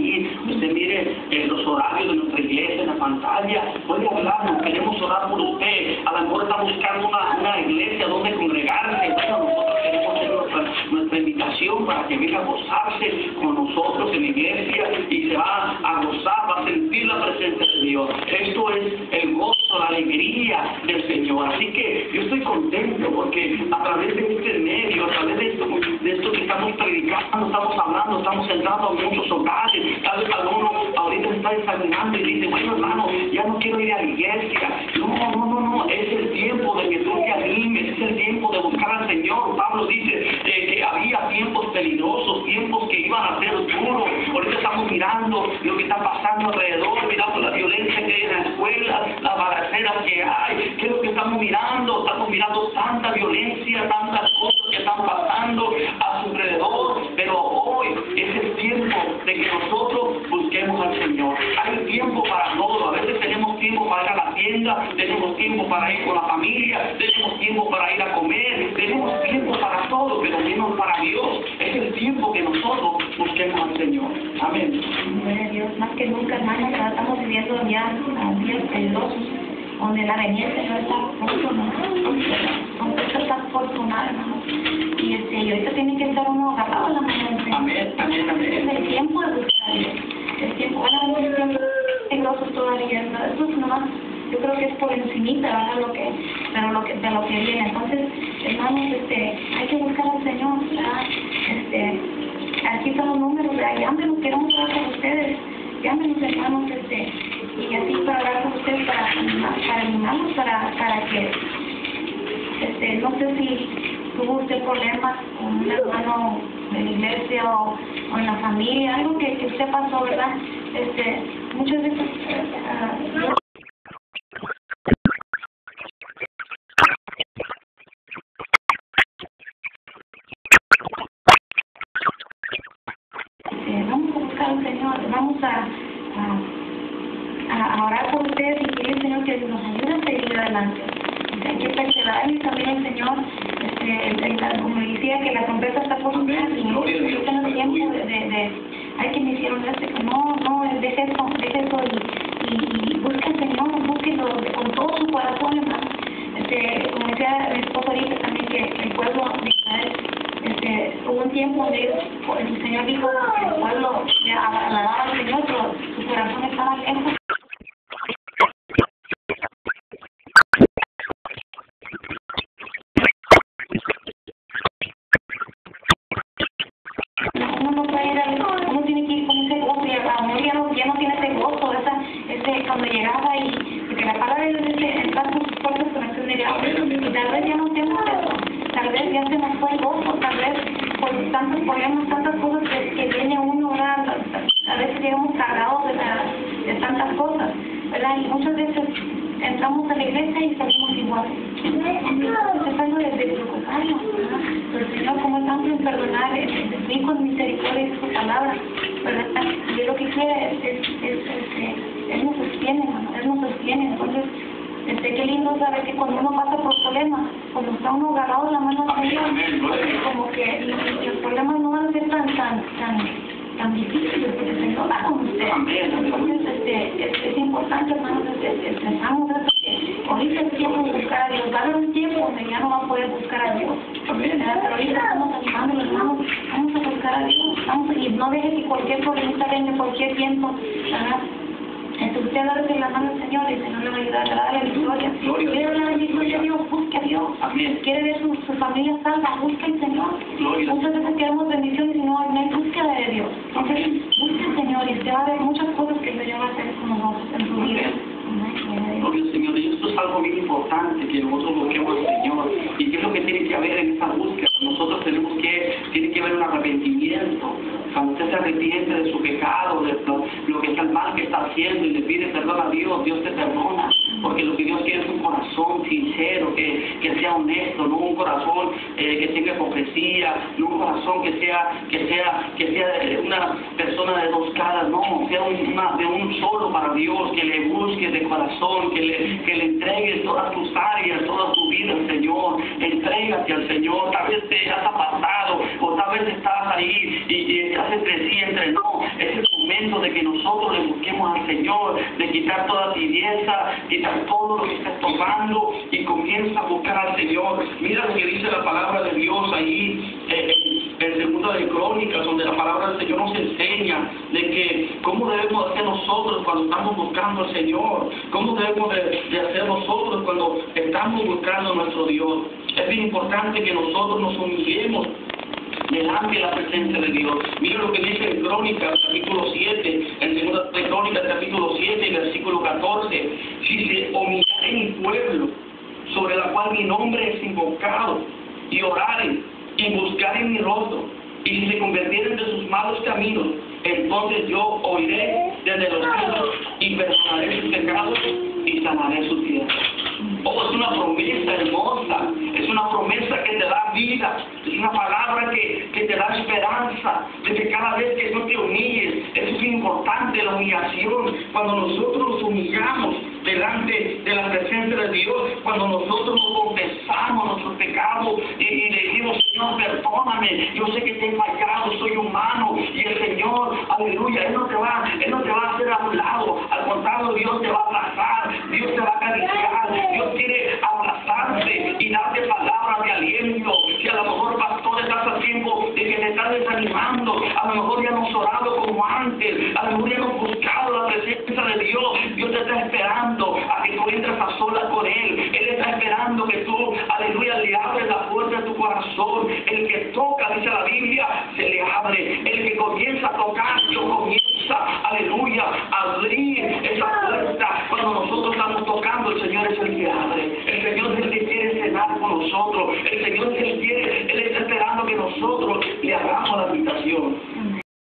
aquí. Usted mire los horarios de nuestra iglesia en la pantalla. Puede hablarnos, queremos orar por usted. A lo mejor está buscando una iglesia donde congregarse. Bueno, nosotros queremos hacer nuestra invitación para que venga a gozarse con nosotros en la iglesia y se va a gozar, va a sentir la presencia de Dios. Esto es el gozo, la alegría del Señor. Así que yo estoy contento porque a través de este medio, a través de esto que estamos predicando, estamos hablando, estamos entrando a muchos hogares. Tal vez alguno ahorita está desanimando y dice, bueno hermano, ya no quiero ir a la iglesia. No, es el tiempo de que tú te animes, es el tiempo de buscar al Señor. Pablo dice que había tiempos peligrosos, tiempos que iban a ser duros. Ahorita estamos mirando lo que está pasando alrededor, mirando la violencia que hay en la escuela, las balaceras que hay. ¿Qué es lo que estamos mirando? Estamos mirando tanta violencia, tantas cosas que están pasando a su alrededor. Pero hoy es el tiempo de que nosotros busquemos al Señor. Hay tiempo para todo. A veces tenemos tiempo para ir a la tienda, tenemos tiempo para ir con la familia, tenemos tiempo para ir a comer, tenemos tiempo para todo, pero menos para Dios. Es el tiempo que nosotros busquemos al Señor. Amén. Dios, más que nunca, hermanos, estamos viviendo ya días peligrosos, donde la venida del Señor está pronto, ¿no? Aunque esto está afortunado, hermanos. Y ahorita tiene que estar uno agarrado a la mano del Señor. Amén. Es el tiempo de buscar a Dios. El tiempo, bueno, a veces tiempos peligrosos todavía, ¿no? Eso es nomás, yo creo que es por encimita, ¿verdad? De lo que viene. Entonces, hermanos, hay que buscar al Señor, ¿verdad? Aquí están los números, ¿verdad? Llámenos, queremos hablar con ustedes. Llámenos, hermanos, y así para hablar con ustedes, para animarnos, para que, no sé si tuvo usted problemas con un hermano de la iglesia o en la familia, algo que usted pasó, ¿verdad? Muchas veces, vamos a buscar al Señor, vamos a orar por ustedes y pedir al Señor que nos ayude a seguir adelante. Hay que perseverar y también el Señor, como decía, que la trompeta está por sonar y ahorita no es tiempo hay que me hicieron que no, deje eso y busque al Señor, búsquelo con todo su corazón, hermano. Como decía mi esposo ahorita también, que el pueblo de Israel, hubo un tiempo donde el Señor dijo que el pueblo alababa al Señor, pero su corazón estaba lejos. Uno tiene que ir con ese gozo, y a uno ya no tiene ese gozo, cuando llegaba porque la palabra de Dios está con sus fuerzas con acción de gracias, y tal vez ya no tenemos eso, tal vez ya se nos fue el gozo, tal vez por tantos problemas, tantas cosas que viene uno, ¿verdad? A veces llegamos cargados de tantas cosas, ¿verdad? Y muchas veces entramos a la iglesia y salimos igual. Es algo de preocuparnos, ¿verdad? Pero el Señor, como es amplio en perdonar, es rico en misericordia y su palabra, ¿verdad? Y lo que quiere Él nos sostiene, hermano, Él nos sostiene. Entonces, qué lindo saber que cuando uno pasa por problemas, cuando está uno agarrado de la mano de Dios, como que los problemas no van a ser tan difíciles, porque el Señor va con usted. Entonces, es importante, hermanos, pensamos eso, que ahorita es tiempo de buscar a Dios. Va a haber un tiempo donde ya no va a poder buscar a Dios. Pero ahorita estamos animando, hermanos, vamos a buscar a Dios. Y no deje que cualquier problema venga, cualquier tiempo, ¿verdad? Entonces usted agarre la mano del Señor y el Señor le va a ayudar a darle la victoria. Quiere ver la victoria de Dios, busque a Dios. Quiere ver su familia salva, busque al Señor. Muchas veces queremos bendiciones y no hay búsqueda de Dios. Entonces busque al Señor y usted va a ver muchas cosas que el Señor va a hacer con nosotros en su vida. Gloria al Señor, y esto es algo bien importante, que nosotros busquemos al Señor. ¿Y qué es lo que tiene que haber en esa búsqueda? Nosotros tiene que haber un arrepentimiento. Cuando usted se arrepiente de su pecado, de lo que está el mal que está haciendo y le pide perdón a Dios, Dios te perdona. Porque lo que Dios quiere es un corazón sincero, que sea honesto, no un corazón que tenga hipocresía, no un corazón que sea una persona de dos caras, no, sea de un solo para Dios, que le busque de corazón, que le entregue todas tus áreas, toda tu vida al Señor. Entrégate al Señor. Tal vez te has apartado o tal vez estás ahí y estás entre sí, entre no. Es el momento de de que nosotros le busquemos al Señor, de quitar toda tibieza, quitar todo lo que está estorbando y comienza a buscar al Señor. Mira lo que dice la palabra de Dios ahí en Segunda de Crónicas, donde la palabra del Señor nos enseña de que cómo debemos hacer nosotros cuando estamos buscando al Señor, cómo debemos de hacer nosotros cuando estamos buscando a nuestro Dios. Es bien importante que nosotros nos humillemos delante de la presencia de Dios. Mira lo que dice en Crónicas, capítulo 7, en Segunda de Crónicas, capítulo 7, versículo 14. Si se humillare mi pueblo, sobre la cual mi nombre es invocado, y oraren, y buscaren mi rostro, y si se convirtieren de sus malos caminos, entonces yo oiré desde los cielos, y perdonaré sus pecados, y sanaré su tierra. Oh, es una promesa hermosa, es una promesa que te da vida, es una palabra que te da esperanza, de que cada vez que tú te humilles, eso es importante, la humillación, cuando nosotros nos humillamos delante de la presencia de Dios, cuando nosotros nos confesamos nuestros pecados y le decimos, Señor, perdóname, yo sé que te he fallado, soy humano, y el Señor, aleluya, Él no te va a hacer a un lado, al contrario, Dios te va a abrazar, Dios te va a acariciar, Dios quiere abrazarte y darte palabras de aliento. Si a lo mejor, pastor, estás a tiempo de que te estás desanimando, a lo mejor ya no has orado como antes, a lo mejor ya no has buscado la presencia de Dios, Dios te está esperando a que tú entres a solas con Él. Él está esperando que tú, aleluya, le abres la puerta de tu corazón. El que toca, dice la Biblia, se le abre. El que comienza